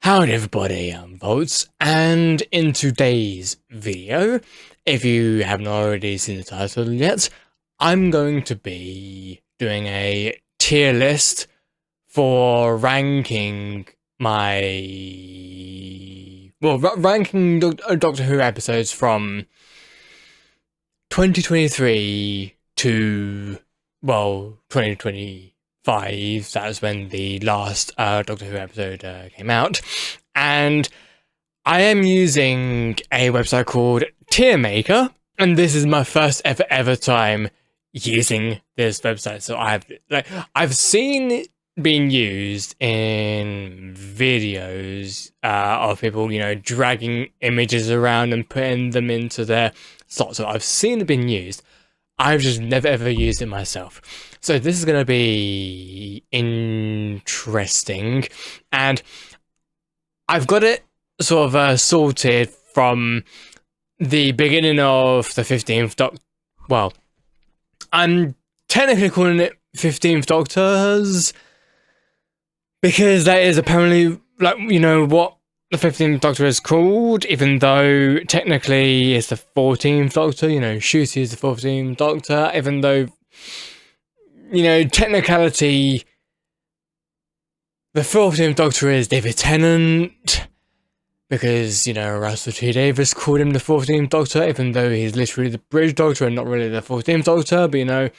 Howdy everybody, I'm Volts, and in today's video, if you haven't already seen the title yet, I'm going to be doing a tier list for ranking ranking Doctor Who episodes from 2023 to, 2025. That was when the last Doctor Who episode came out, and I am using a website called Tier Maker, and this is my first ever time using this website. So I've seen it being used in videos of people, dragging images around and putting them into their slots. So I've seen it being used. I've just never ever used it myself. So this is going to be interesting, and I've got it sort of sorted from the beginning of the 15th Doctor. Well, I'm technically calling it 15th Doctors because that is apparently, what the 15th Doctor is called, even though technically it's the 14th Doctor. Shooty is the 14th Doctor, even though, technicality, the 14th Doctor is David Tennant, because, Russell T Davies called him the 14th Doctor, even though he's literally the Bridge Doctor and not really the 14th Doctor. But,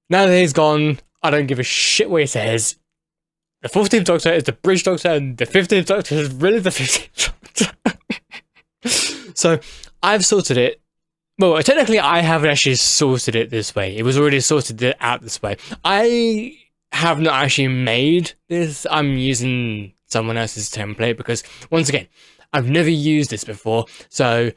now that he's gone, I don't give a shit what he says. The 14th Doctor is the Bridge Doctor, and the 15th Doctor is really the 15th Doctor. So, I've sorted it. Well, technically, I haven't actually sorted it this way. It was already sorted out this way. I have not actually made this. I'm using someone else's template because, once again, I've never used this before. So,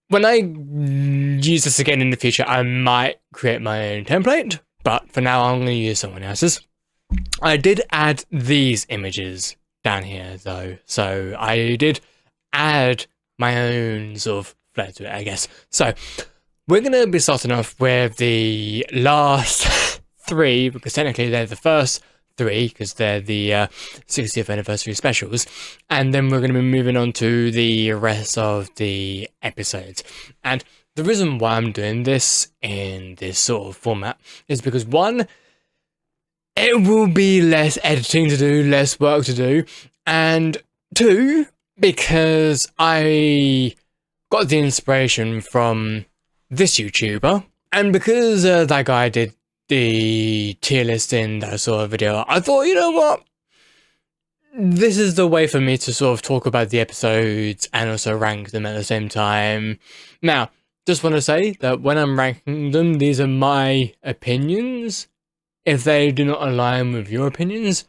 when I use this again in the future, I might create my own template. But for now, I'm going to use someone else's. I did add these images down here, though. So, I did add my own sort of flair to it, I guess. So, we're going to be starting off with the last three, because technically they're the first three, because they're the 60th anniversary specials, and then we're going to be moving on to the rest of the episodes. And the reason why I'm doing this in this sort of format is because, one, it will be less editing to do, less work to do, and two, because I got the inspiration from this YouTuber, and because that guy did the tier list in that sort of video, I thought, you know what? This is the way for me to sort of talk about the episodes and also rank them at the same time. Now, just want to say that when I'm ranking them, these are my opinions. If they do not align with your opinions,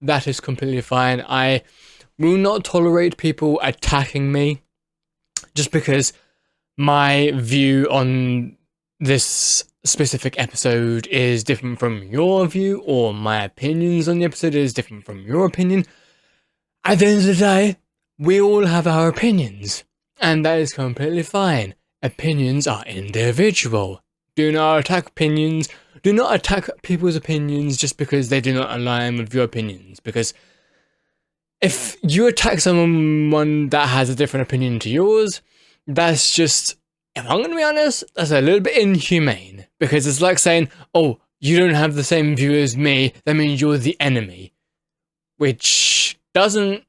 that is completely fine. I will not tolerate people attacking me just because my view on this specific episode is different from your view, or my opinions on the episode is different from your opinion. At the end of the day, we all have our opinions, and that is completely fine. Opinions are individual. Do not attack opinions. Do not attack people's opinions just because they do not align with your opinions, because if you attack someone that has a different opinion to yours, that's just, if I'm going to be honest, that's a little bit inhumane, because it's like saying, oh, you don't have the same view as me, that means you're the enemy, which doesn't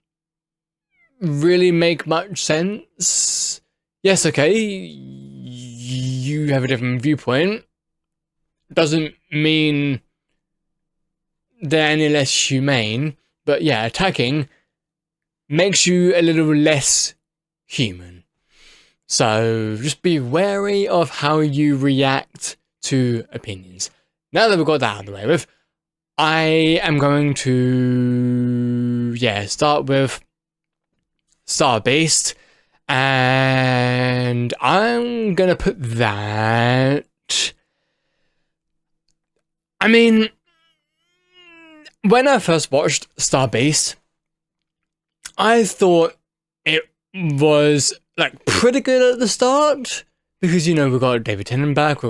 really make much sense. Yes, okay, you have a different viewpoint, doesn't mean they're any less humane, but yeah, attacking makes you a little less human. So just be wary of how you react to opinions. Now that we've got that out of the way with, I am going to, start with Star Beast, and I'm going to put that, I mean, when I first watched Star Beast, I thought it was pretty good at the start, because, we got David Tennant back.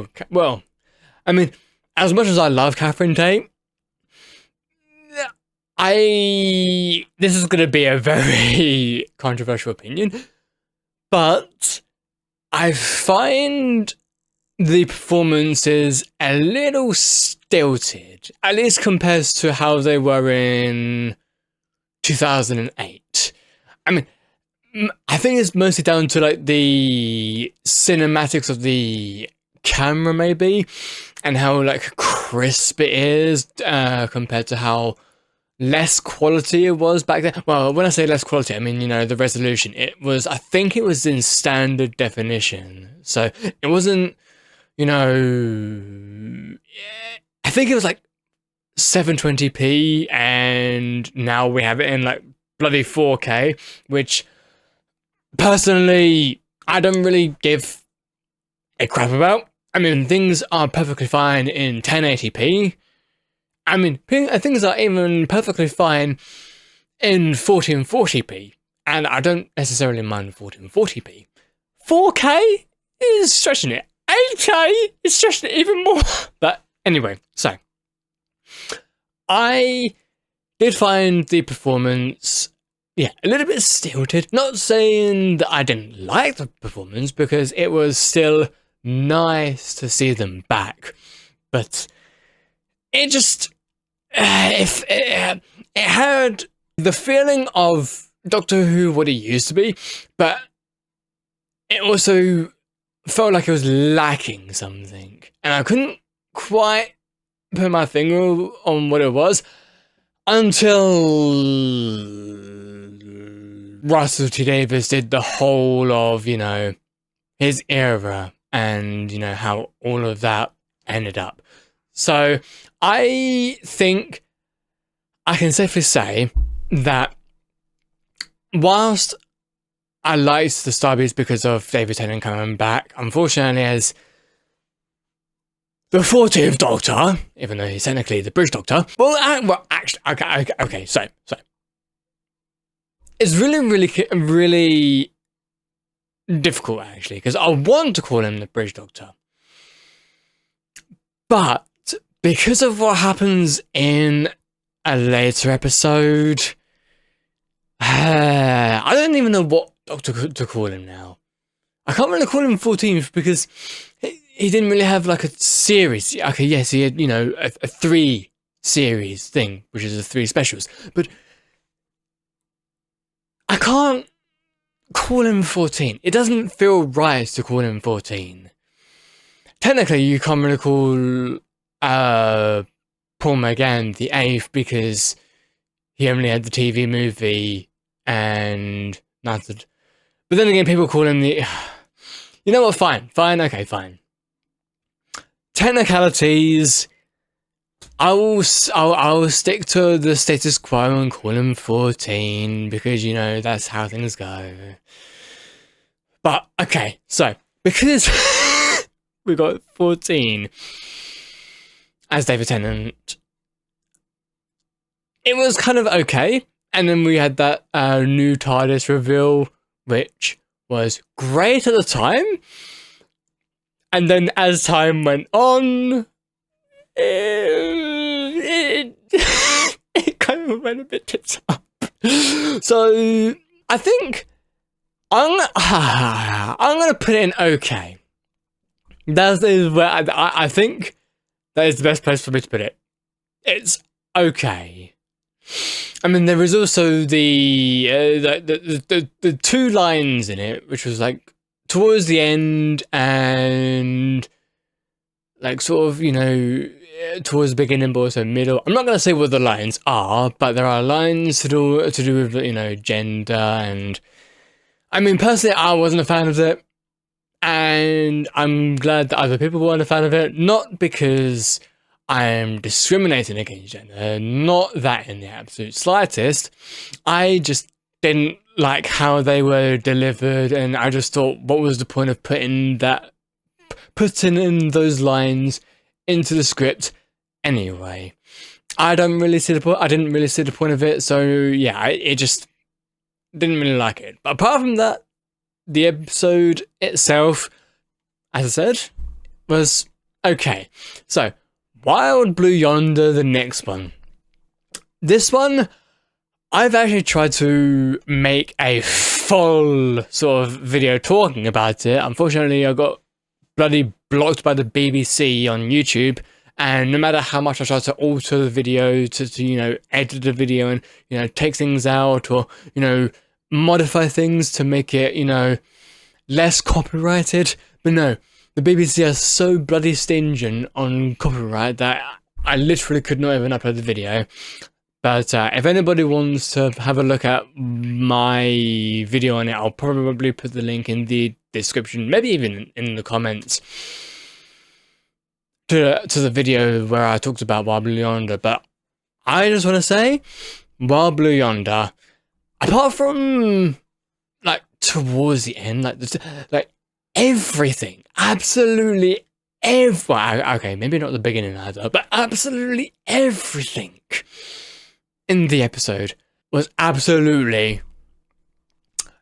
As much as I love Catherine Tate, This is going to be a very controversial opinion, but I find the performances a little stilted, at least compared to how they were in 2008. I mean, I think it's mostly down to like the cinematics of the camera, maybe, and how like crisp it is compared to how less quality it was back then. Well, when I say less quality, I mean, you know, the resolution. I think it was in standard definition, so it wasn't, you know, I think it was like 720p, and now we have it in like bloody 4K, which personally I don't really give a crap about. I mean, things are perfectly fine in 1080p. I mean, things are even perfectly fine in 1440p, and I don't necessarily mind 1440p. 4K is stretching it. 8K is stretching it even more. But anyway, so I did find the performance, a little bit stilted. Not saying that I didn't like the performance, because it was still nice to see them back, but it just it had the feeling of Doctor Who what it used to be, but it also felt like it was lacking something, and I couldn't quite put my finger on what it was until Russell T Davies did the whole of, you know, his era, and, you know, how all of that ended up. So I think I can safely say that whilst I liked the Starbeats because of David Tennant coming back, unfortunately, as the 14th Doctor, even though he's technically the British Doctor, actually, okay, so it's really difficult, actually, because I want to call him the British Doctor, but because of what happens in a later episode, I don't even know what Doctor to call him now. I can't really call him 14th because he didn't really have like a series. Okay, yes, he had, you know, a 3 series thing, which is the 3 specials, but I can't call him 14. It doesn't feel right to call him 14. Technically, you can't really call Paul McGann the 8th because he only had the TV movie and nothing. But then again, people call him the... You know what? Fine. Okay, fine. Technicalities. I will stick to the status quo and call him 14 because, you know, that's how things go. But okay, so because we got 14 as David Tennant, it was kind of okay. And then we had that new TARDIS reveal, which was great at the time. And then as time went on, it kind of went a bit tits up. So I think I'm gonna put it in okay. That is where I think that is the best place for me to put it. It's okay. I mean, there is also the 2 lines in it, which was like towards the end and like sort of, you know, towards the beginning, but also middle. I'm not going to say what the lines are, but there are lines to do with, you know, gender, and I mean, personally, I wasn't a fan of it, and I'm glad that other people weren't a fan of it, not because I'm discriminating against gender, not that in the absolute slightest. I just didn't like how they were delivered, and I just thought, what was the point of putting in those lines into the script anyway? I didn't really see the point of it, so yeah, it just didn't really like it. But apart from that, the episode itself, as I said, was okay. So, Wild Blue Yonder, the next one. This one, I've actually tried to make a full sort of video talking about it. Unfortunately, I got bloody blocked by the BBC on YouTube, and no matter how much I try to alter the video to you know, edit the video and, you know, take things out or, you know, modify things to make it, you know, less copyrighted, but no, the BBC are so bloody stingent on copyright that I literally could not even upload the video. But if anybody wants to have a look at my video on it, I'll probably put the link in the description, maybe even in the comments, to the video where I talked about Wild Blue Yonder. But I just want to say, Wild Blue Yonder, apart from like towards the end, like everything, absolutely okay, maybe not the beginning either, but absolutely everything in the episode was absolutely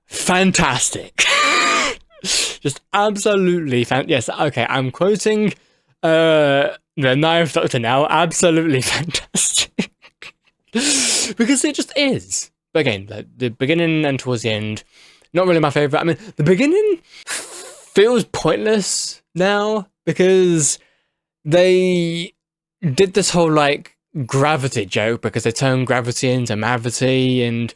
fantastic. Just absolutely yes, okay, I'm quoting the Ninth Doctor now, absolutely fantastic. Because it just is. But again, the beginning and towards the end, not really my favourite. I mean, the beginning feels pointless now because they did this whole like gravity joke because they turned gravity into mavity, and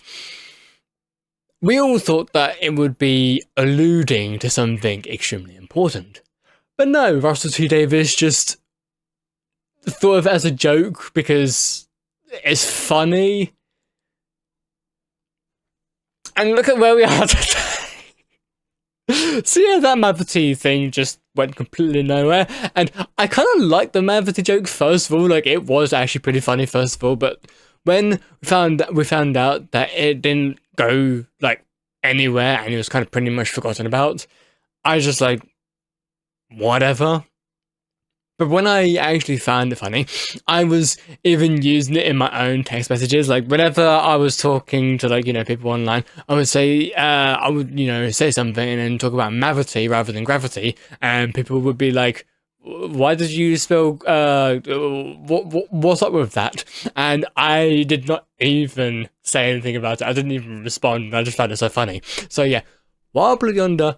we all thought that it would be alluding to something extremely important. But no, Russell T Davies just thought of it as a joke because it's funny. And look at where we are today. So yeah, that Mavity thing just went completely nowhere, and I kind of liked the Mavity joke first of all. Like, it was actually pretty funny first of all, but when we found out that it didn't go like anywhere and it was kind of pretty much forgotten about, I was just like, whatever. But when I actually found it funny, I was even using it in my own text messages. Like, whenever I was talking to, like, you know, people online, I would say, you know, say something and then talk about mavity rather than gravity, and people would be like, why did you spell, what's up with that? And I did not even say anything about it. I didn't even respond. I just found it so funny. So yeah, Wild Blue Yonder,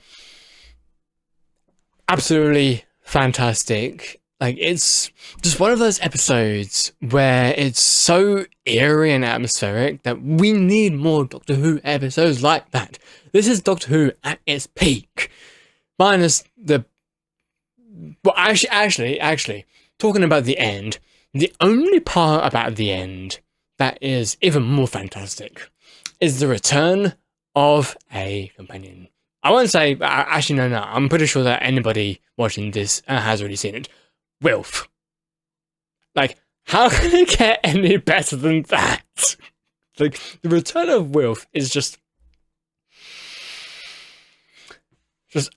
absolutely fantastic. Like, it's just one of those episodes where it's so eerie and atmospheric that we need more Doctor Who episodes like that. This is Doctor Who at its peak. Minus the... Well, actually, talking about the end, the only part about the end that is even more fantastic is the return of a companion. I won't say... Actually, no, I'm pretty sure that anybody watching this has already seen it. Wilf. Like, how can it get any better than that? Like, the return of Wilf is just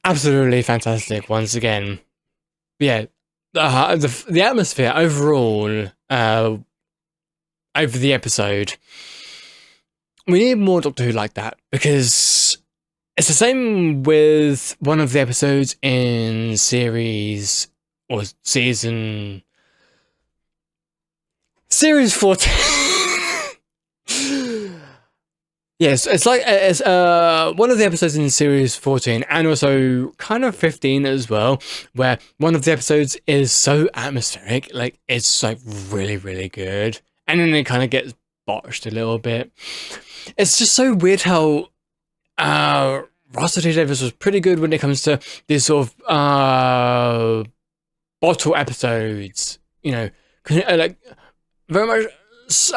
absolutely fantastic once again. Yeah, the atmosphere overall over the episode, we need more Doctor Who like that, because it's the same with one of the episodes in series 14. Yes, it's like it's one of the episodes in series 14 and also kind of 15 as well, where one of the episodes is so atmospheric, like it's like really, really good, and then it kind of gets botched a little bit. It's just so weird how Russell T Davies was pretty good when it comes to these sort of bottle episodes, you know, like very much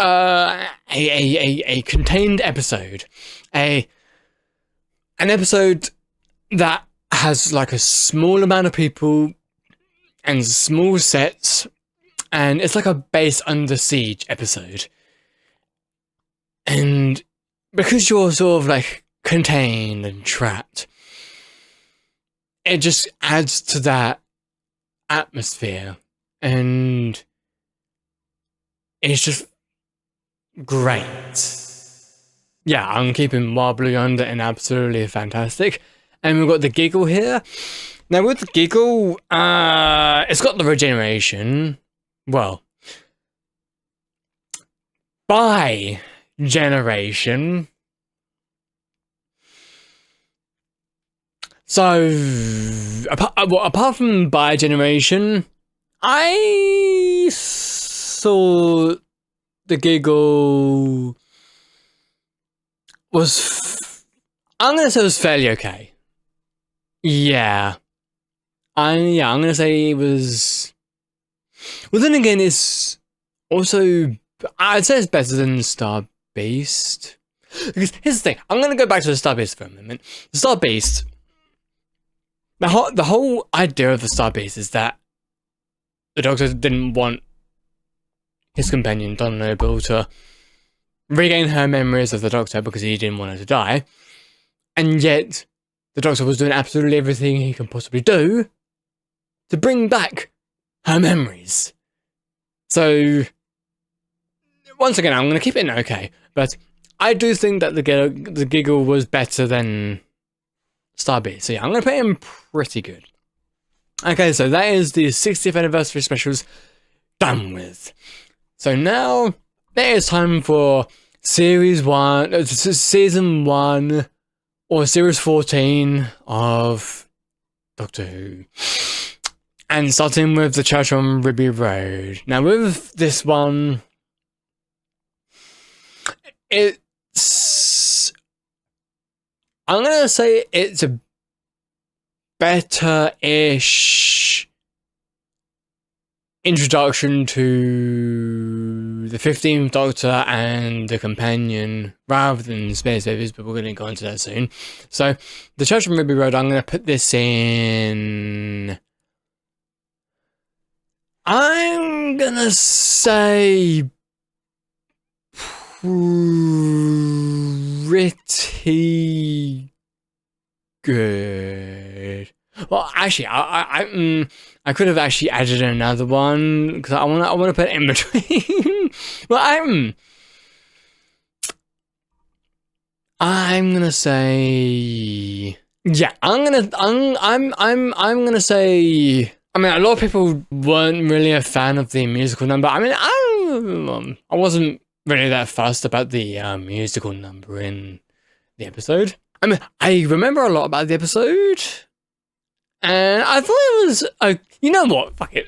a contained episode, an episode that has like a small amount of people and small sets, and it's like a base under siege episode. And because you're sort of like contained and trapped, it just adds to that atmosphere, and it's just great. Yeah, I'm keeping Wild Blue Yonder and absolutely fantastic. And we've got the Giggle here. Now with the Giggle, it's got the regeneration. Well, bi generation. So, apart from bi generation, I saw the giggle was. I'm gonna say it was fairly okay. Yeah. I'm gonna say it was. Well, then again, it's also. I'd say it's better than Star Beast. Because here's the thing, I'm gonna go back to the Star Beast for a moment. The Star Beast. The whole idea of the Star Beast is that the Doctor didn't want his companion, Donna Noble, to regain her memories of the Doctor because he didn't want her to die. And yet, the Doctor was doing absolutely everything he can possibly do to bring back her memories. So, once again, I'm going to keep it in okay, but I do think that the giggle was better than Star Beast. So yeah, I'm going to put him pretty good. Okay, so that is the 60th anniversary specials done with. So now, it is time for Season 1, or Series 14 of Doctor Who. And starting with the Church on Ruby Road. Now with this one, I'm gonna say it's a better-ish introduction to the 15th Doctor and the Companion rather than Space Babies, but we're going to go into that soon. So, the Church on Ruby Road, I'm going to put this in. I'm going to say pretty good. Well, actually, I could have actually added another one because I want to put it in between. Well, I'm gonna say, yeah, I'm gonna say. I mean, a lot of people weren't really a fan of the musical number. I mean, I wasn't really that fussed about the musical number in the episode. I mean, I remember a lot about the episode, and I thought it was. You know what? Fuck it.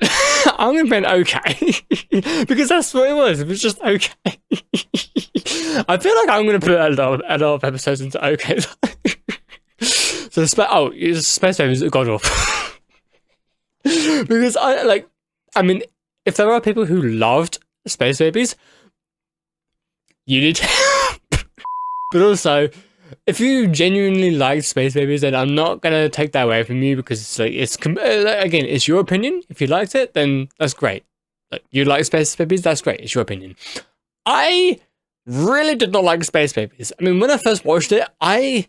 I'm gonna put okay because that's what it was. It was just okay. I feel like I'm gonna put a lot of episodes into okay. So Space Babies God awful. Because I mean, if there are people who loved Space Babies, you need help. But also, if you genuinely like Space Babies, then I'm not gonna take that away from you because again, it's your opinion. If you liked it, then that's great. Like, you like Space Babies, that's great. It's your opinion. I really did not like Space Babies. I mean, when I first watched it, it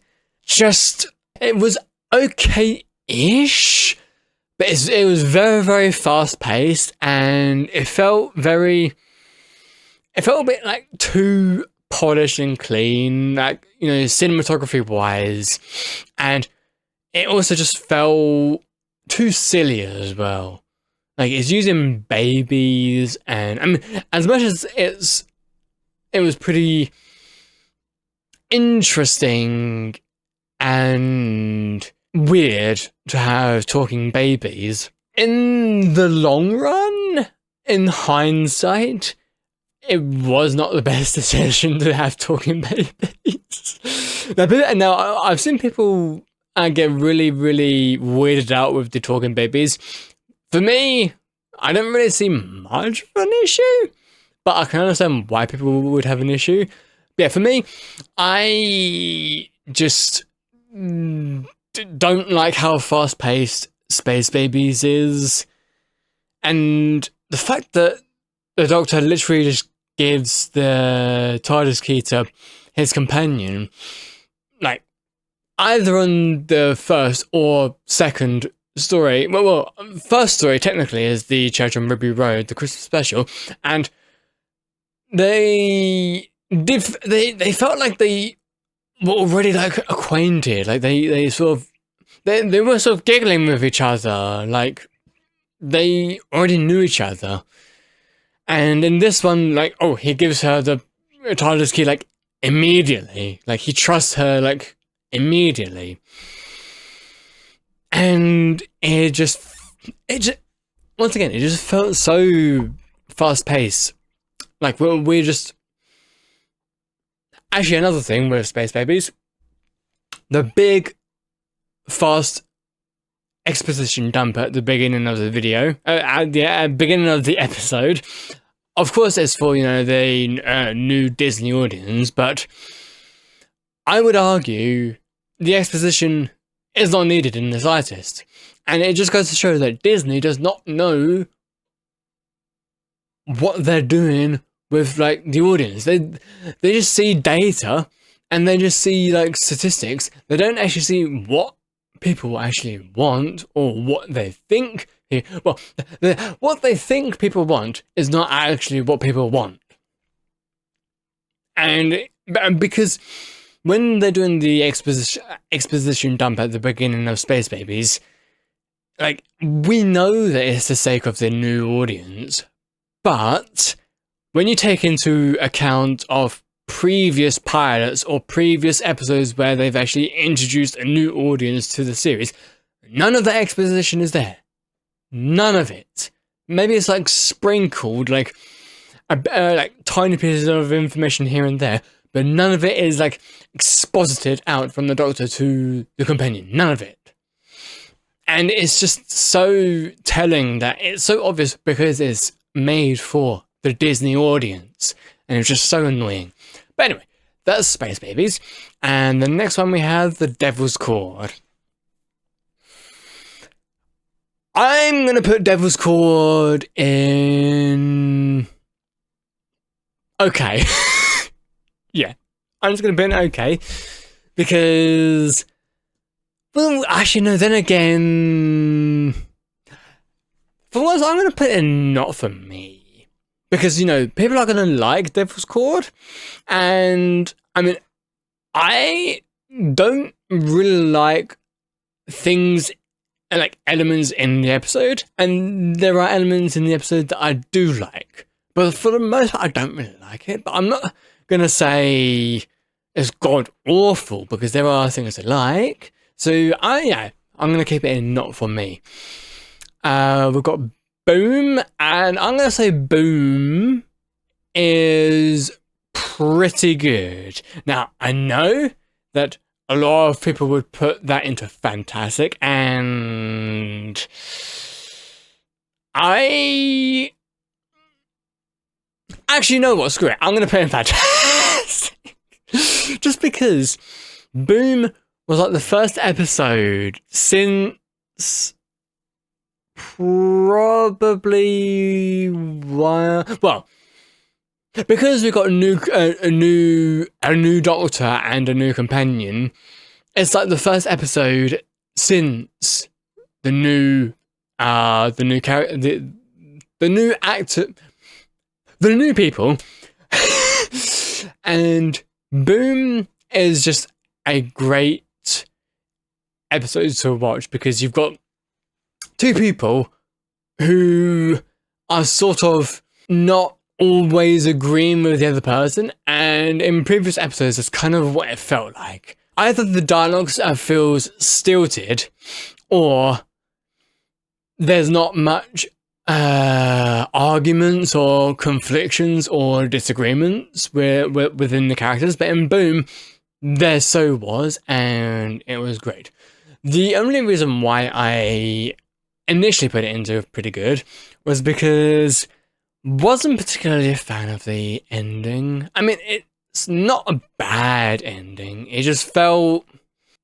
was okay-ish, but it was very, very fast-paced, and it felt a bit like too polished and clean, like, you know, cinematography wise, and it also just felt too silly as well. Like, it's using babies, and I mean, as much as it was pretty interesting and weird to have talking babies, in the long run, in hindsight, it was not the best decision to have talking babies. Now, I've seen people get really, really weirded out with the talking babies. For me, I don't really see much of an issue, but I can understand why people would have an issue. But yeah, for me, I just don't like how fast-paced Space Babies is. And the fact that the Doctor literally just gives the TARDIS key to his companion, like, either on the first or second story. Well, first story technically is the Church on Ruby Road, the Christmas special, and they felt like they were already like acquainted, like they were sort of giggling with each other, like they already knew each other. And in this one, like, he gives her the TARDIS key, like, immediately. Like, he trusts her, like, immediately. And it just, once again, it just felt so fast-paced. Like, we're just... Actually, another thing with Space Babies, the big, fast exposition dump at the beginning of the video, at the beginning of the episode, of course it's for, you know, the new Disney audience, but I would argue the exposition is not needed in the slightest. And it just goes to show that Disney does not know what they're doing with, like, the audience. They just see data and they just see, like, statistics. They don't actually see what people actually want or what they think. Well, what they think people want is not actually what people want. And because when they're doing the exposition dump at the beginning of Space Babies, like, we know that it's the sake of the new audience, but when you take into account of previous pilots or previous episodes where they've actually introduced a new audience to the series, none of the exposition is there. None of it. Maybe it's like sprinkled, like tiny pieces of information here and there, but none of it is like exposited out from the Doctor to the companion. None of it. And it's just so telling that it's so obvious because it's made for the Disney audience, and it's just so annoying. But anyway, that's Space Babies, and the next one we have the Devil's Cord. I'm gonna put Devil's Cord in okay. Yeah, I'm just gonna put in okay, because, well, actually no, then again, for once I'm gonna put in not for me. Because, you know, people are going to like Devil's Cord, and, I mean, I don't really like things, like, elements in the episode, and there are elements in the episode that I do like, but for the most part, I don't really like it, but I'm not going to say it's god-awful, because there are things I like, so, yeah, I'm going to keep it in not for me. We've got Boom, and I'm going to say Boom is pretty good. Now, I know that a lot of people would put that into fantastic, and I actually know what, screw it, I'm going to put in fantastic. Just because Boom was like the first episode since probably well, because we've got a new Doctor and a new companion. It's like the first episode since the new character, the new actor, the new people, and Boom is just a great episode to watch because you've got two people who are sort of not always agreeing with the other person, and in previous episodes that's kind of what it felt like. Either the dialogue feels stilted, or there's not much arguments or conflictions or disagreements within the characters, but in Boom there so was, and it was great. The only reason why I initially put it into pretty good was because wasn't particularly a fan of the ending. I mean, it's not a bad ending. It just felt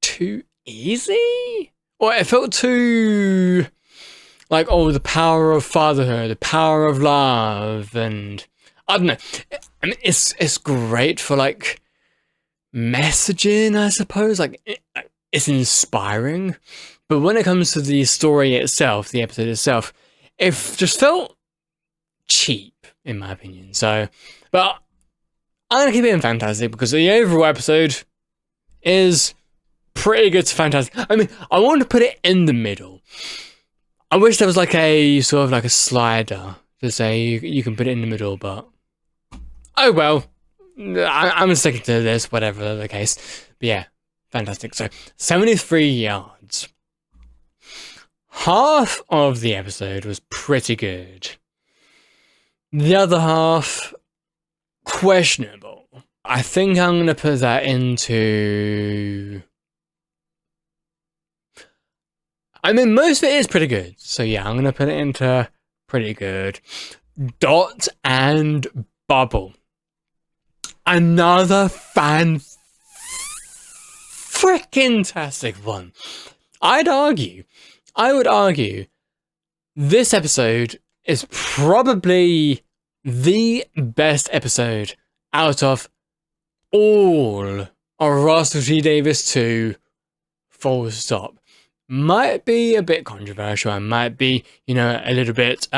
too easy, or it felt too like, oh, the power of fatherhood, the power of love, and I don't know. I mean, it's great for like messaging, I suppose. Like, it's inspiring. But when it comes to the story itself, the episode itself, it just felt cheap, in my opinion. So, but I'm going to keep it in fantastic because the overall episode is pretty good to fantastic. I mean, I want to put it in the middle. I wish there was like a sort of like a slider to say you can put it in the middle, but oh well. I'm sticking to this, whatever the case. But yeah, fantastic. So 73 yards. Half of the episode was pretty good. The other half, questionable. I think I'm going to put that into... I mean, most of it is pretty good. So yeah, I'm going to put it into pretty good. Dot and Bubble. Another freaking-tastic one. I would argue this episode is probably the best episode out of all of Russell T Davies 2, full stop. Might be a bit controversial and might be, a little bit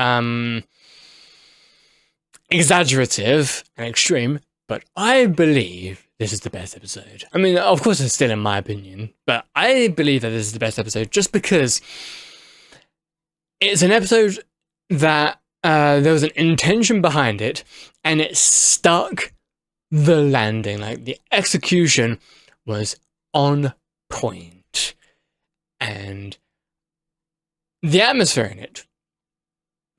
exaggerative and extreme, but I believe this is the best episode. I mean, of course it's still in my opinion, but I believe that this is the best episode just because it's an episode that there was an intention behind it and it stuck the landing. Like, the execution was on point. And the atmosphere in it,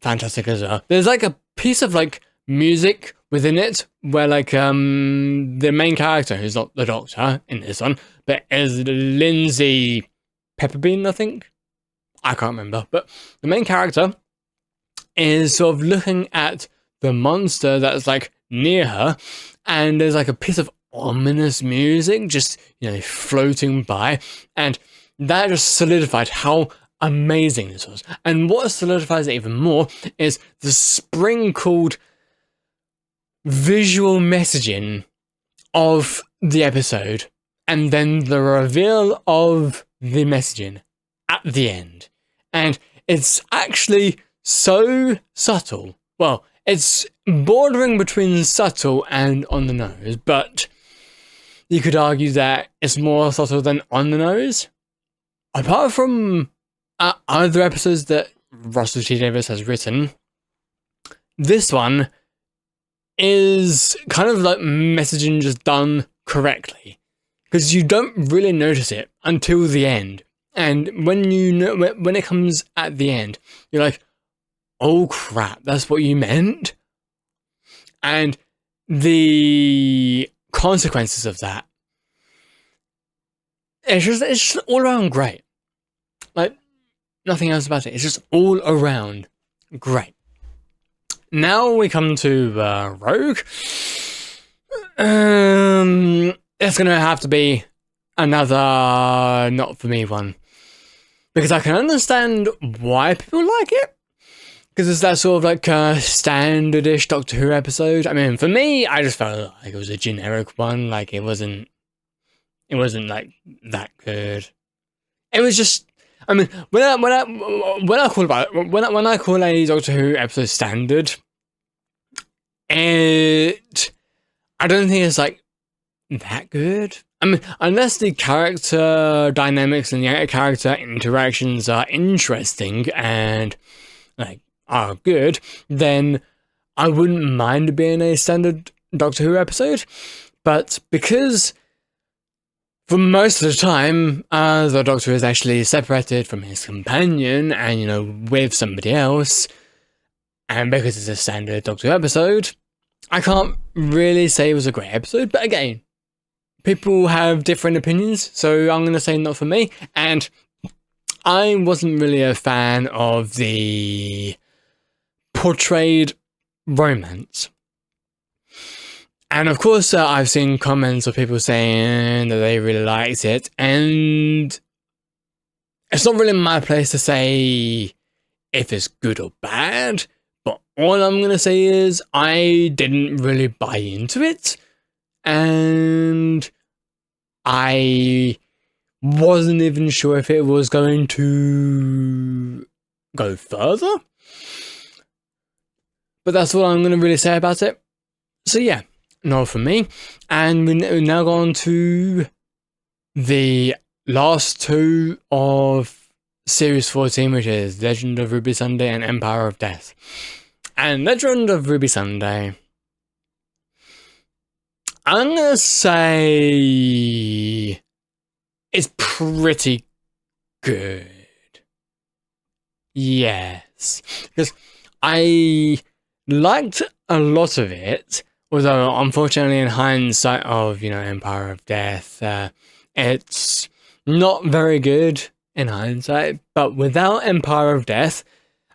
fantastic as well. There's like a piece of like music within it where like the main character, who's not the Doctor in this one, but is Lindsay Pepperbean, I think. I can't remember, but the main character is sort of looking at the monster that's like near her, and there's like a piece of ominous music just floating by, and that just solidified how amazing this was. And what solidifies it even more is the sprinkled visual messaging of the episode, and then the reveal of the messaging at the end. And it's actually so subtle. Well, it's bordering between subtle and on the nose, but you could argue that it's more subtle than on the nose. Apart from other episodes that Russell T Davies has written, this one is kind of like messaging just done correctly, because you don't really notice it until the end. And when when it comes at the end, you're like, oh crap, that's what you meant? And the consequences of that, it's just all around great. Like, nothing else about it. It's just all around great. Now we come to Rogue. It's gonna have to be another not for me one, because I can understand why people like it, because it's that sort of like standardish Doctor Who episode. I mean, for me, I just felt like it was a generic one. Like, it wasn't like that good. It was just, I mean, when I call a Doctor Who episode standard, I don't think it's like that good. I mean, unless the character dynamics and the character interactions are interesting and like are good, then I wouldn't mind being a standard Doctor Who episode. But because for most of the time, the Doctor is actually separated from his companion and, with somebody else, and because it's a standard Doctor Who episode, I can't really say it was a great episode. But again, people have different opinions, so I'm going to say not for me. And I wasn't really a fan of the portrayed romance. And of course, I've seen comments of people saying that they really liked it, and it's not really my place to say if it's good or bad, but all I'm going to say is I didn't really buy into it, and I wasn't even sure if it was going to go further. But that's all I'm going to really say about it. So yeah. No for me. And we now go on to the last two of Series 14, which is Legend of Ruby Sunday and Empire of Death. And Legend of Ruby Sunday, I'm gonna say it's pretty good. Yes, because I liked a lot of it, although unfortunately in hindsight of, Empire of Death, it's not very good in hindsight, but without Empire of Death,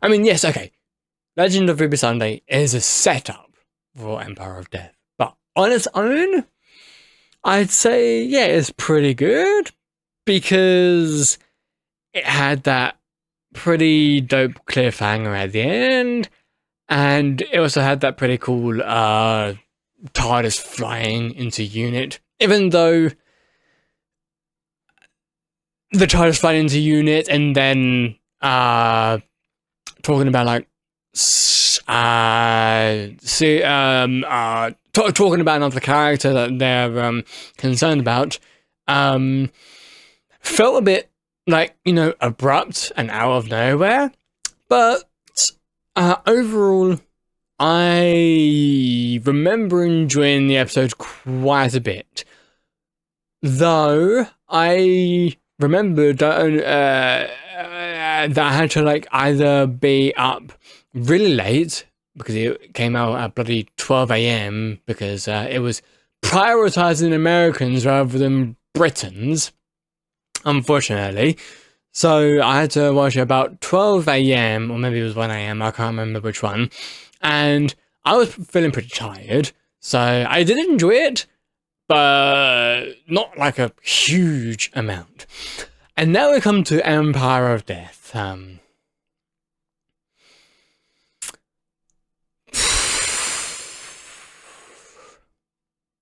I mean, yes, okay, Legend of Ruby Sunday is a setup for Empire of Death, but on its own, I'd say, yeah, it's pretty good, because it had that pretty dope cliffhanger at the end, and it also had that pretty cool TARDIS flying into unit, even though the TARDIS flying into unit and then talking about like talking about another character that they're concerned about felt a bit like, abrupt and out of nowhere, but overall, I remember enjoying the episode quite a bit. Though, I remembered that I had to, like, either be up really late, because it came out at bloody 12 AM, because it was prioritizing Americans rather than Britons, unfortunately. So I had to watch it about 12 AM, or maybe it was 1 AM, I can't remember which one. And I was feeling pretty tired, so I did enjoy it, but not like a huge amount. And now we come to Empire of Death.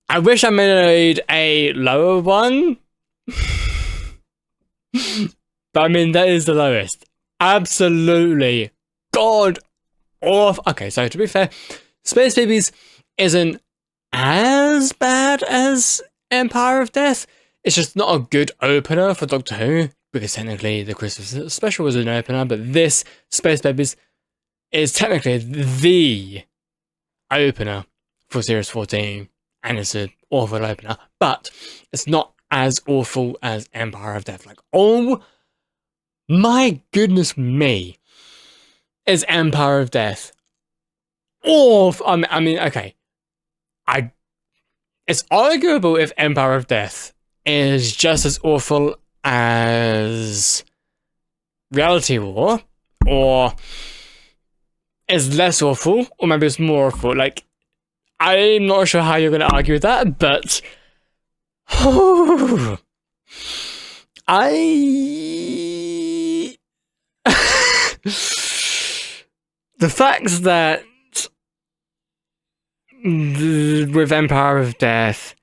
I wish I made a lower one. But I mean, that is the lowest. Absolutely. God awful. Okay, so to be fair, Space Babies isn't as bad as Empire of Death. It's just not a good opener for Doctor Who, because technically the Christmas special was an opener, but this, Space Babies, is technically the opener for Series 14, and it's an awful opener, but it's not as awful as Empire of Death. Like, oh my goodness me, is Empire of Death awful. I mean, okay, it's arguable if Empire of Death is just as awful as Reality War, or is less awful, or maybe it's more awful. Like, I'm not sure how you're going to argue with that, but the fact that with Empire of Death,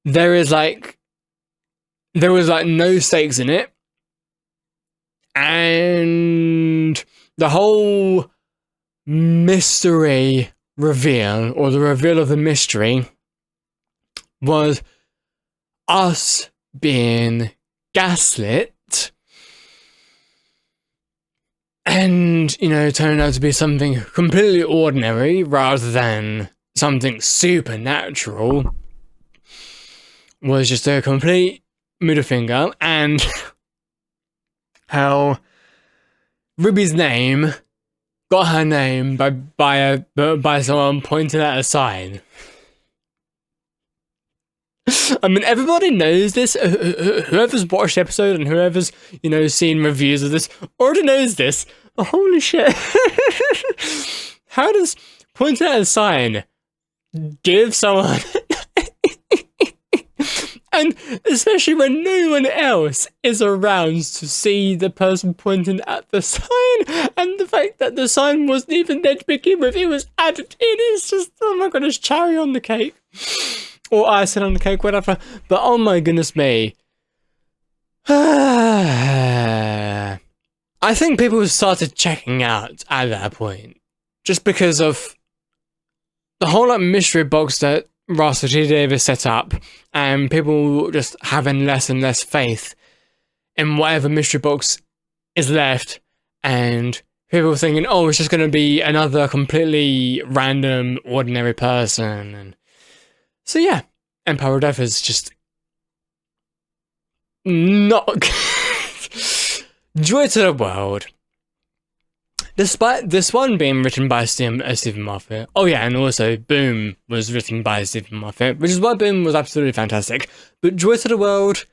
there was like no stakes in it, and the whole mystery reveal, or the reveal of the mystery, was us being gaslit, and, turning out to be something completely ordinary rather than something supernatural, was just a complete middle finger. And how Ruby's name got her name by someone pointing at a sign. I mean, everybody knows this. Whoever's watched the episode and whoever's, seen reviews of this already knows this. Oh, holy shit. How does pointing at a sign give someone... And especially when no one else is around to see the person pointing at the sign, and the fact that the sign wasn't even there to begin with, it was added in. It's just, oh my goodness, cherry on the cake. Or icing on the cake, whatever. But oh my goodness me. I think people started checking out at that point, just because of the whole mystery box that Russell T Davies set up, and people just having less and less faith in whatever mystery box is left, and people thinking, oh, it's just going to be another completely random, ordinary person, and So yeah, Empire of Death is just not good. Joy to the World. Despite this one being written by Stephen Moffat. Oh yeah, and also Boom was written by Stephen Moffat, which is why Boom was absolutely fantastic. But Joy to the World,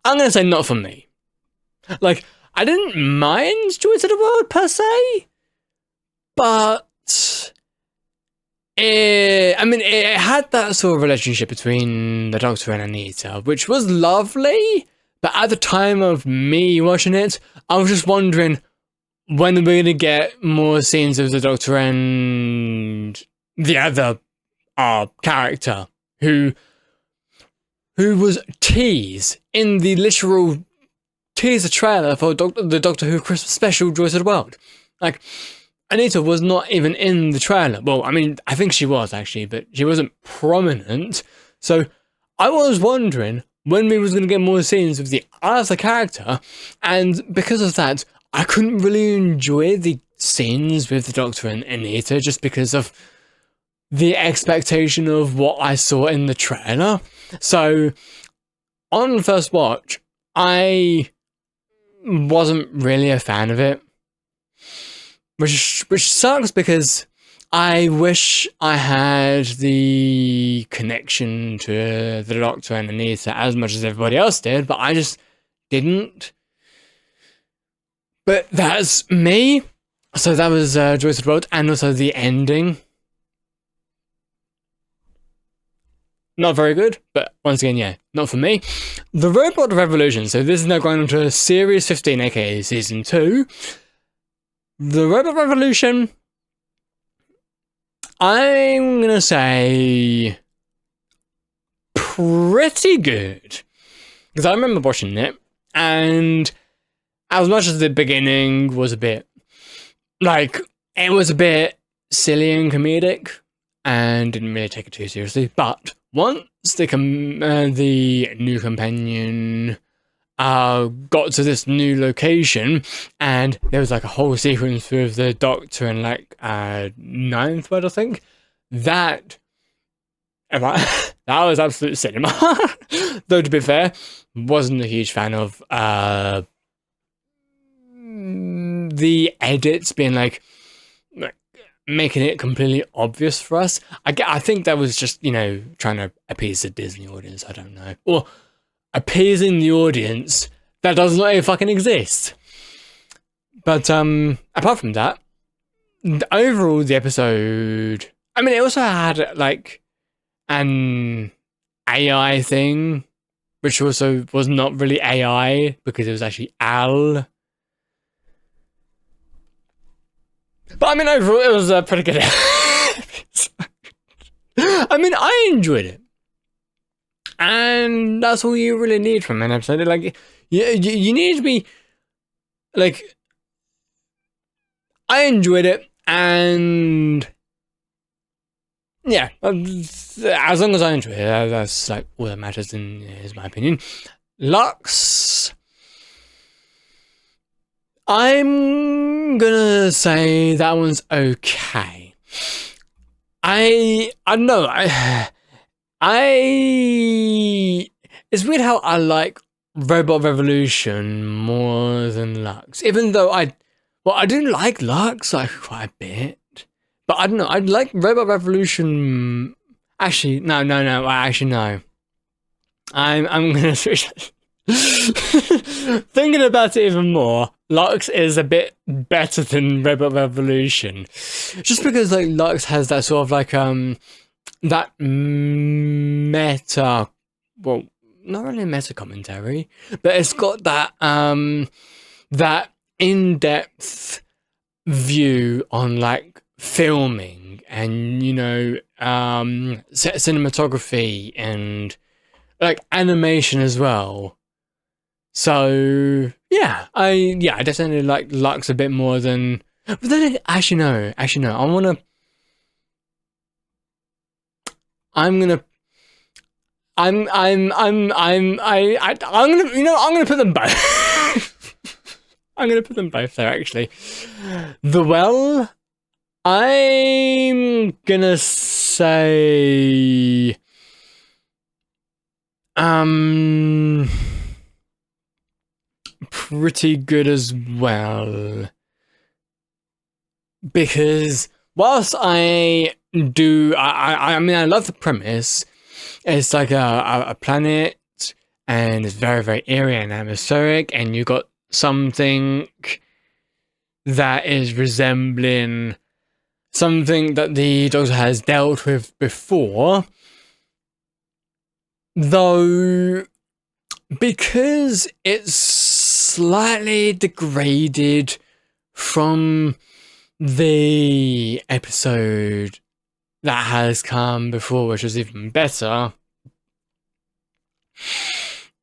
I'm going to say not for me. Like, I didn't mind Joy to the World per se, but it had that sort of relationship between the Doctor and Anita, which was lovely. But at the time of me watching it, I was just wondering when are we going to get more scenes of the Doctor and the other character who was teased in the literal teaser trailer for the Doctor Who Christmas special, Joy to the World. Like, Anita was not even in the trailer. Well, I mean, I think she was actually, but she wasn't prominent. So I was wondering when we was going to get more scenes with the other character, and because of that, I couldn't really enjoy the scenes with the Doctor and Anita just because of the expectation of what I saw in the trailer. So on the first watch, I wasn't really a fan of it, which sucks because I wish I had the connection to the Doctor and Anita as much as everybody else did, but I just didn't. But that's me. So that was Joy to the World, and also the ending. Not very good, but once again, yeah, not for me. The Robot Revolution. So this is now going on to Series 15, aka Season 2. The Robot Revolution, I'm gonna say pretty good. Because I remember watching it, and as much as the beginning was a bit, like, it was a bit silly and comedic, and didn't really take it too seriously, but once the new companion got to this new location, and there was like a whole sequence with the Doctor and like ninth word, I think. That was absolute cinema. Though to be fair, wasn't a huge fan of the edits being like making it completely obvious for us. I think that was just, you know, trying to appease the Disney audience. I don't know, or appeasing the audience that does not even fucking exist. But apart from that, overall the episode, I mean, it also had like an AI thing, which also was not really AI because it was actually Al. But I mean, overall it was a pretty good episode. I mean, I enjoyed it. And that's all you really need from an episode. Like, you need to be, like, I enjoyed it, and yeah, as long as I enjoy it, that's like all that matters, is my opinion. Lux, I'm gonna say that one's okay. I don't know. It's weird how I like Robot Revolution more than Lux, even though I do like Lux like quite a bit, but I don't know. I like Robot Revolution. Actually, no. Actually, no. I'm gonna switch. Thinking about it even more, Lux is a bit better than Robot Revolution, just because like Lux has that sort of like that meta, well, not really meta commentary, but it's got that that in-depth view on like filming and, you know, cinematography and like animation as well. So yeah, I definitely like Lux a bit more than, but then actually no, I'm gonna put them both. I'm gonna put them both there, actually. The Well, I'm gonna say pretty good as well. Because whilst I mean I love the premise. It's like a planet, and it's very, very eerie and atmospheric, and you got something that is resembling something that the Doctor has dealt with before. Though, because it's slightly degraded from the episode that has come before, which was even better,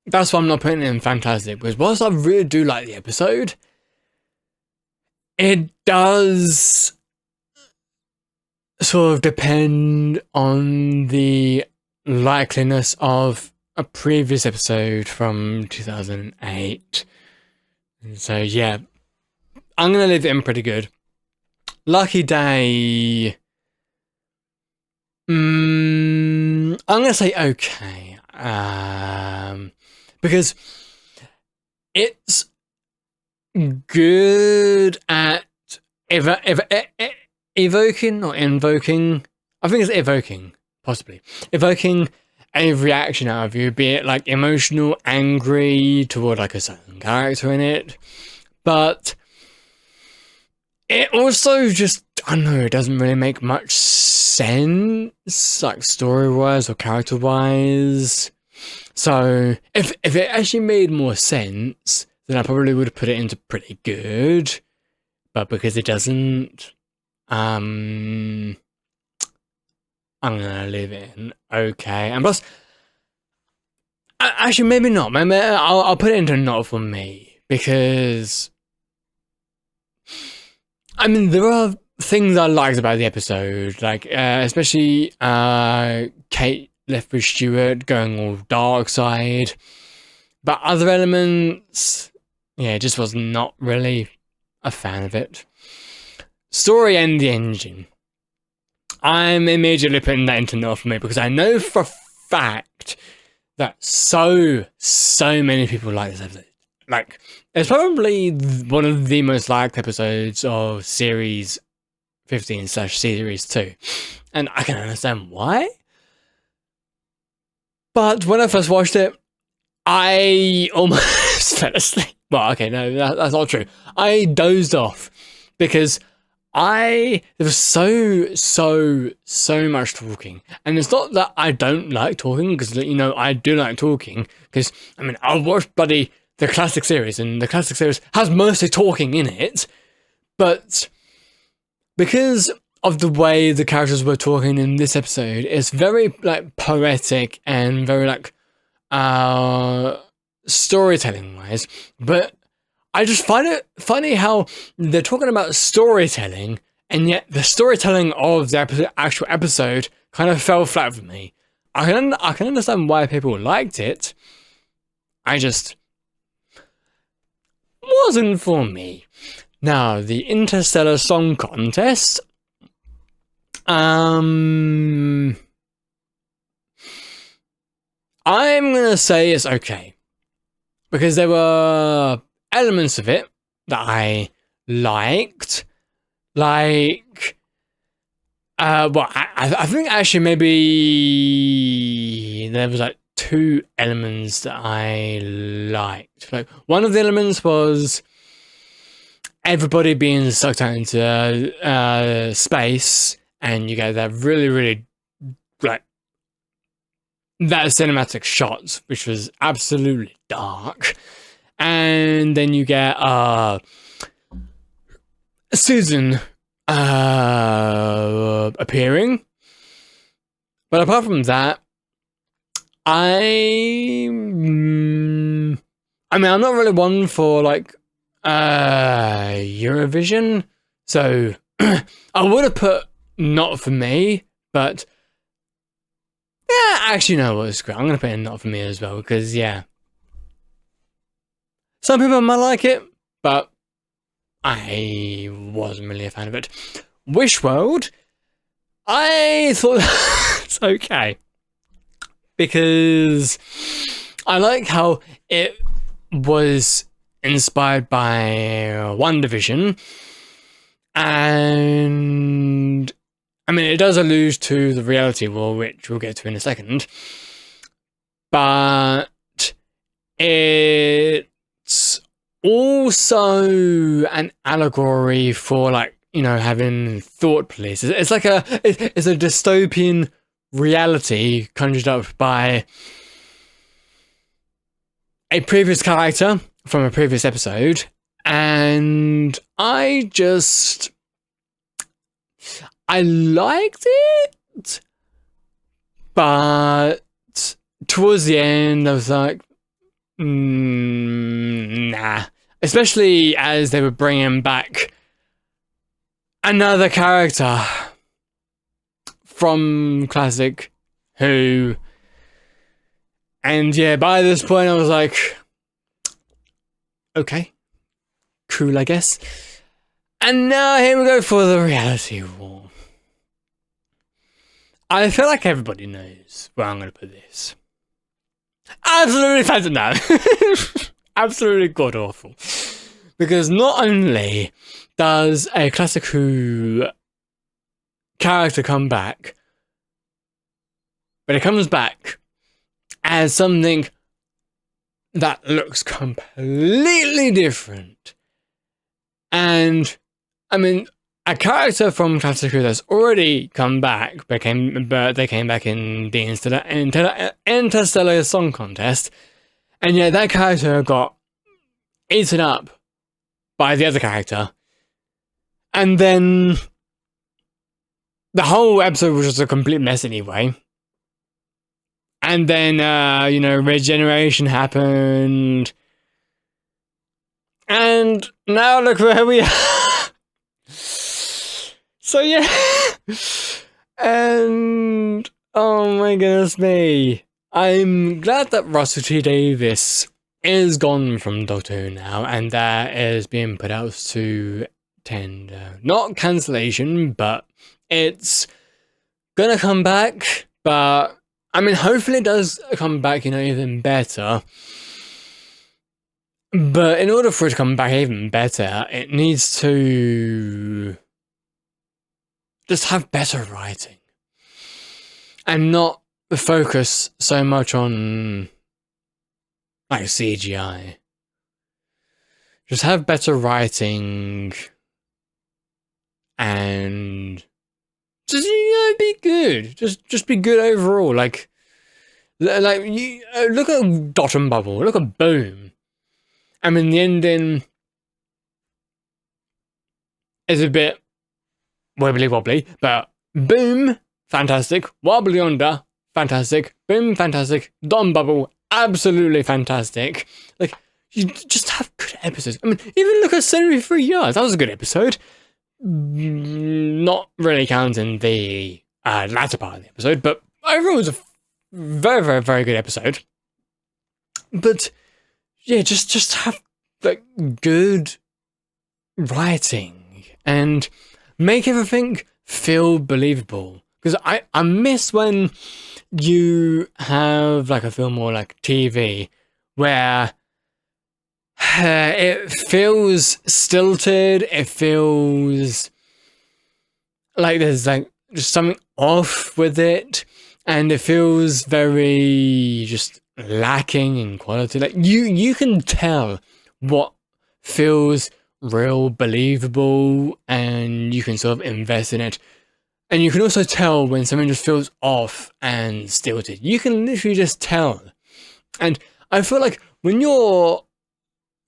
that's why I'm not putting it in fantastic, because whilst I really do like the episode, it does sort of depend on the likeliness of a previous episode from 2008. And so yeah, I'm gonna leave it in pretty good. Lucky Day, I'm gonna say okay, because it's good at evoking or invoking. I think it's evoking, possibly evoking a reaction out of you, be it like emotional, angry toward like a certain character in it, but it also just, I don't know, it doesn't really make much sense, like story-wise or character-wise. So if it actually made more sense, then I probably would have put it into pretty good. But because it doesn't, I'm gonna leave it in okay. And plus, actually maybe not. Maybe I'll put it into not for me, because I mean there are things I liked about the episode, like especially Kate Lethbridge Stewart going all dark side, but other elements, yeah, just was not really a fan of it. Story and the engine, I'm immediately putting that into not for me, because I know for a fact that so many people like this episode. Like, it's probably one of the most liked episodes of Series 15/Series 2. And I can understand why. But when I first watched it, I almost fell asleep. Well, okay, no, that's not true. I dozed off because there was so much talking. And it's not that I don't like talking, because, you know, I do like talking. Because, I mean, I've watched the classic series, and the classic series has mostly talking in it. But because of the way the characters were talking in this episode, it's very, like, poetic and very, like, storytelling wise. But I just find it funny how they're talking about storytelling, and yet the storytelling of the actual episode kind of fell flat for me. I can understand why people liked it. I just wasn't for me. Now, the Interstellar Song Contest. I'm gonna say it's okay, because there were elements of it that I liked, like, well, I think actually maybe there was like two elements that I liked. Like, one of the elements was everybody being sucked out into space, and you get that really, like, that cinematic shots, which was absolutely dark. And then you get Susan appearing. But apart from that, mean, I'm not really one for, like, Eurovision, so I would have put not for me, but yeah, actually no, it's great. I'm gonna put in not for me as well, because yeah, some people might like it, but I wasn't really a fan of it. Wish World, I thought it's okay. Because I like how it was inspired by One Division, and I mean, it does allude to the reality war, which we'll get to in a second, but it's also an allegory for, like, you know, having thought police. It's like it's a dystopian reality conjured up by a previous character from a previous episode, and I liked it, but towards the end I was like, nah. Especially as they were bringing back another character from Classic Who, and yeah, by this point I was like, okay, cool, I guess. And now here we go for the reality war. I feel like everybody knows where I'm going to put this. Absolutely fantastic. No. Absolutely god awful. Because not only does a Classic Who character come back, but it comes back as something that looks completely different. And I mean, a character from Classic Who that's already come back, but they came back in the Interstellar Song Contest, and yet that character got eaten up by the other character, and then the whole episode was just a complete mess anyway. And then, you know, regeneration happened, and now look where we are. So yeah, and oh my goodness me, I'm glad that Russell T Davies is gone from Doctor Who now, and that is being put out to tender. Not cancellation, but it's gonna come back, but I mean, hopefully it does come back, you know, even better. But in order for it to come back even better, it needs to just have better writing and not focus so much on, like, CGI. Just have better writing and just, you know, be good. Just be good overall. Like you look at Dot and Bubble. Look at Boom. I mean, the ending is a bit wibbly wobbly, but Boom, fantastic. Wobbly Under, fantastic. Boom, fantastic. Dot and Bubble, absolutely fantastic. Like, you just have good episodes. I mean, even look at 73 Yards. That was a good episode. Not really counting the latter part of the episode, but overall it was a very, very, very good episode. But yeah, just have, like, good writing and make everything feel believable. Because I miss when you have, like, a film or, like, TV where it feels stilted, it feels like there's, like, just something off with it, and it feels very just lacking in quality. Like, you can tell what feels real, believable, and you can sort of invest in it. And you can also tell when something just feels off and stilted. You can literally just tell. And I feel like when you're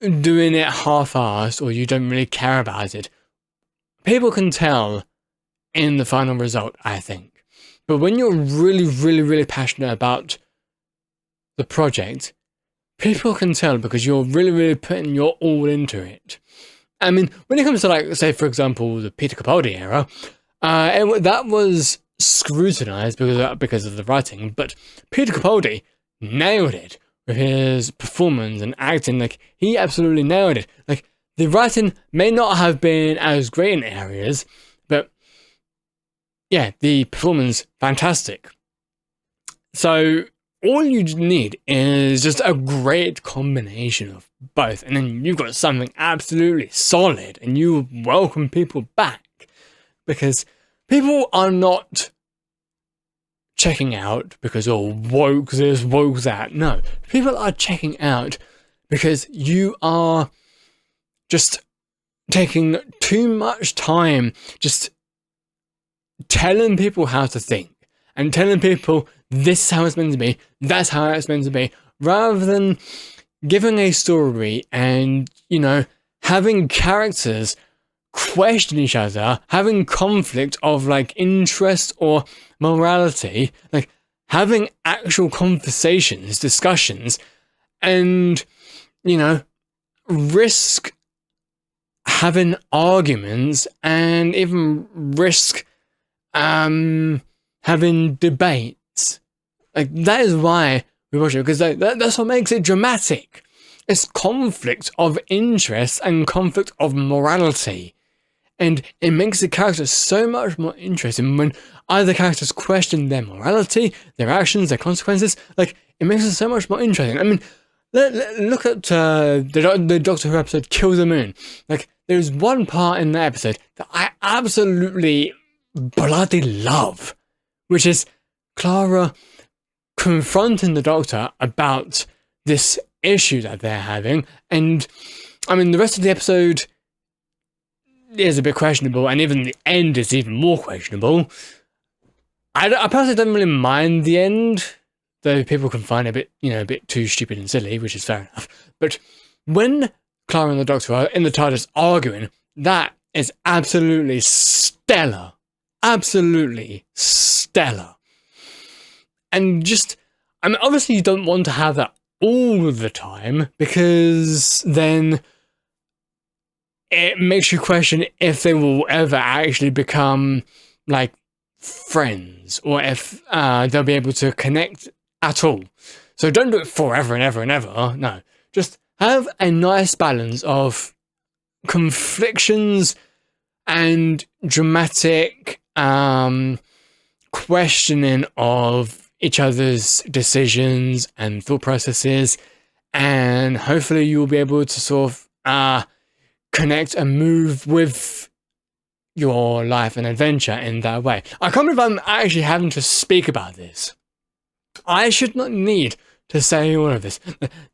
doing it half-assed or you don't really care about it, people can tell in the final result, I think. But when you're really, really, really passionate about the project, people can tell because you're really, really putting your all into it. I mean, when it comes to, like, say, for example, the Peter Capaldi era, that was scrutinized because of the writing, but Peter Capaldi nailed it with his performance and acting. Like, he absolutely nailed it. Like, the writing may not have been as great in areas, but yeah, the performance, fantastic. So all you need is just a great combination of both, and then you've got something absolutely solid, and you welcome people back, because people are not checking out because, oh, woke this, woke that. No, people are checking out because you are just taking too much time just telling people how to think and telling people this is how it's meant to be, that's how it's meant to be, rather than giving a story and, you know, having characters question each other, having conflict of like interest or morality, like having actual conversations, discussions, and, you know, risk having arguments and even risk having debates. Like, that is why we watch it, because that's what makes it dramatic. It's conflict of interest and conflict of morality. And it makes the characters so much more interesting when either characters question their morality, their actions, their consequences. Like, it makes it so much more interesting. I mean, look at the Doctor Who episode Kill the Moon. Like, there's one part in that episode that I absolutely bloody love, which is Clara confronting the Doctor about this issue that they're having. And, I mean, the rest of the episode is a bit questionable, and even the end is even more questionable. I personally don't really mind the end, though people can find it a bit too stupid and silly, which is fair enough. But when Clara and the Doctor are in the TARDIS arguing, that is absolutely stellar. Absolutely stellar. And just, I mean, obviously you don't want to have that all the time, because then it makes you question if they will ever actually become, like, friends, or if they'll be able to connect at all. So don't do it forever and ever and ever. No, just have a nice balance of conflictions and dramatic questioning of each other's decisions and thought processes, and hopefully you'll be able to sort of connect and move with your life and adventure in that way. I can't believe I'm actually having to speak about this. I should not need to say all of this.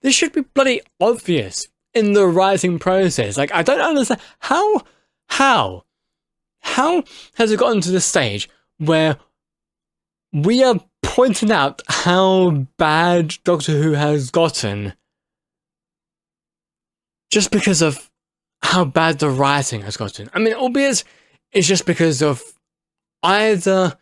This should be bloody obvious in the writing process. Like, I don't understand how has it gotten to the stage where we are pointing out how bad Doctor Who has gotten just because of how bad the writing has gotten. I mean, albeit it's just because of either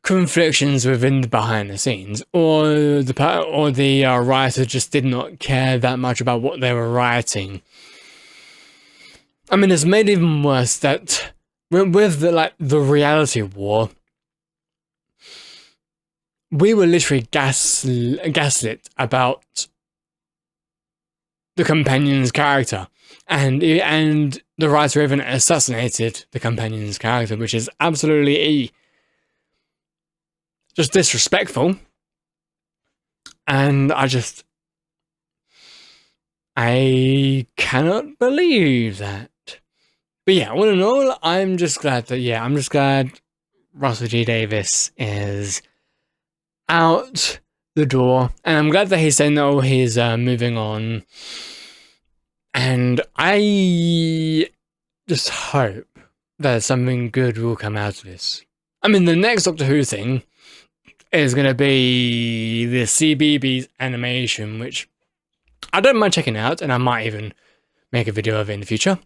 conflictions within the behind the scenes, or the writer just did not care that much about what they were writing. I mean, it's made even worse that with the reality war, we were literally gaslit about the companion's character, and the writer even assassinated the companion's character, which is absolutely just disrespectful. And I cannot believe that. But yeah, all in all, I'm just glad Russell T Davies is out the door, and I'm glad that he's saying that he's moving on. And I just hope that something good will come out of this. I mean, the next Doctor Who thing is going to be the CBeebies animation, which I don't mind checking out, and I might even make a video of it in the future.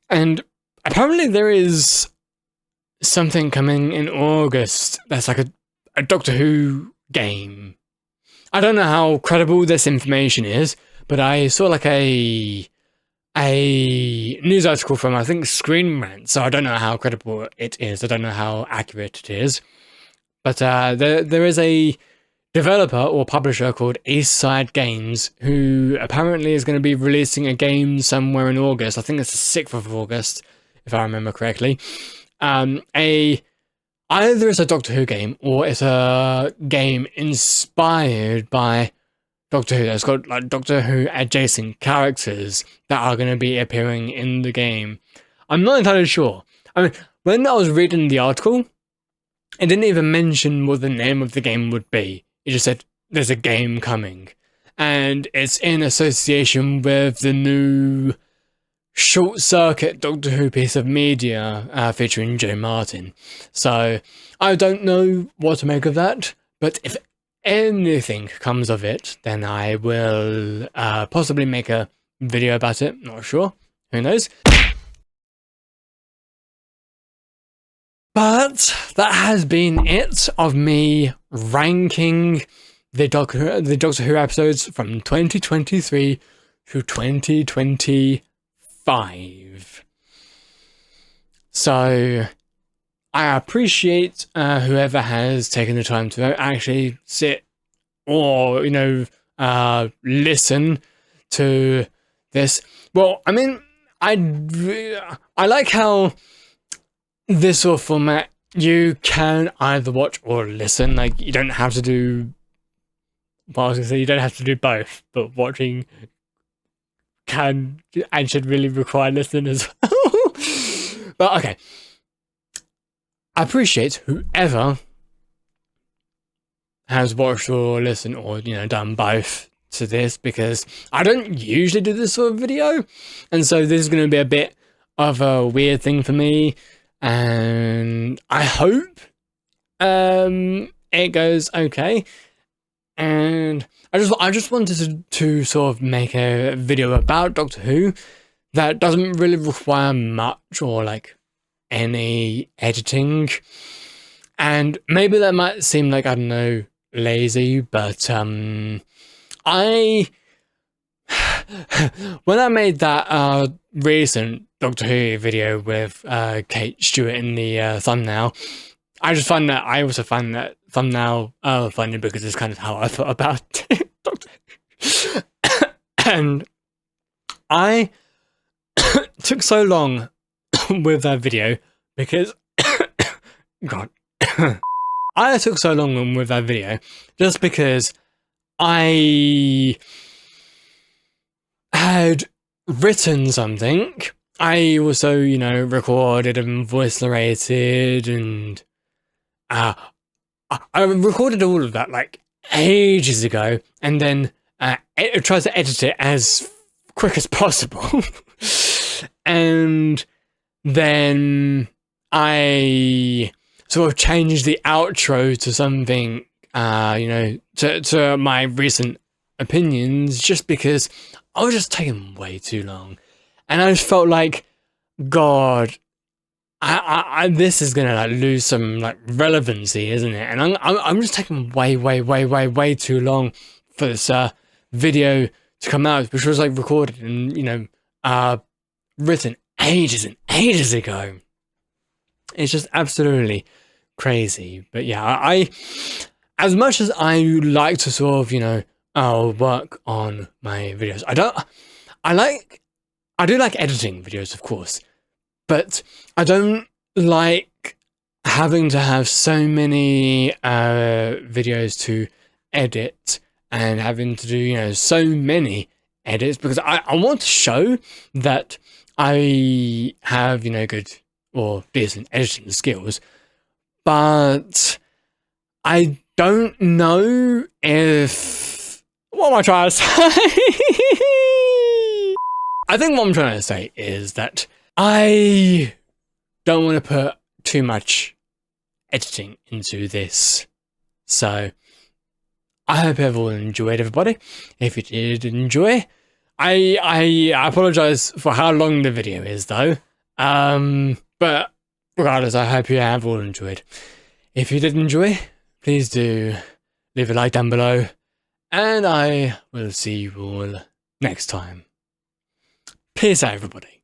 And apparently there is something coming in August that's like a Doctor Who game. I don't know how credible this information is, but I saw like a news article from, I think, Screen Rant, so I don't know how credible it is. I don't know how accurate it is. But there is a developer or publisher called Eastside Games who apparently is going to be releasing a game somewhere in August. I think it's the 6th of August, if I remember correctly. A either it's a Doctor Who game or it's a game inspired by Doctor Who that's got like Doctor Who adjacent characters that are going to be appearing in the game. I'm not entirely sure. I mean, when I was reading the article, it didn't even mention what the name of the game would be. It just said there's a game coming, and it's in association with the new short circuit Doctor Who piece of media featuring Joe Martin. So I don't know what to make of that, but if anything comes of it, then I will possibly make a video about it. Not sure. Who knows? But that has been it of me ranking the Doctor Who episodes from 2023 to 2025. So I appreciate whoever has taken the time to actually sit or, listen to this. Well, I mean, I like how this sort of format, you can either watch or listen. Like, you don't have to do, well, I was going to say, you don't have to do both, but watching can and should really require listening as well. But okay. I appreciate whoever has watched or listened or, done both to this, because I don't usually do this sort of video. And so this is going to be a bit of a weird thing for me. And I hope it goes okay. And I just wanted to sort of make a video about Doctor Who that doesn't really require much or like any editing. And maybe that might seem like, I don't know, lazy, but I when I made that recent Doctor Who video with Kate Stewart in the thumbnail, I also find that thumbnail funny because it's kind of how I thought about it. Doctor Who. And I took so long with that video because God. I took so long with that video just because I had written something. I also, recorded and voice narrated, and I recorded all of that like ages ago, and then tried to edit it as quick as possible. And then I sort of changed the outro to something, to my recent opinions, just because I was just taking way too long. And I just felt like, God, I this is gonna like lose some like relevancy, isn't it? And I'm just taking way too long for this video to come out, which was like recorded and written ages and ages ago. It's just absolutely crazy. But yeah, I as much as I like to sort of work on my videos, I do like editing videos, of course, but I don't like having to have so many videos to edit and having to do, so many edits, because I want to show that I have, good or decent editing skills, but I don't know if... What am I trying to say? I think what I'm trying to say is that I don't want to put too much editing into this. So I hope everyone enjoyed, everybody. If you did enjoy, I apologize for how long the video is though. But regardless, I hope you have all enjoyed. If you did enjoy, please do leave a like down below, and I will see you all next time. Peace out, everybody.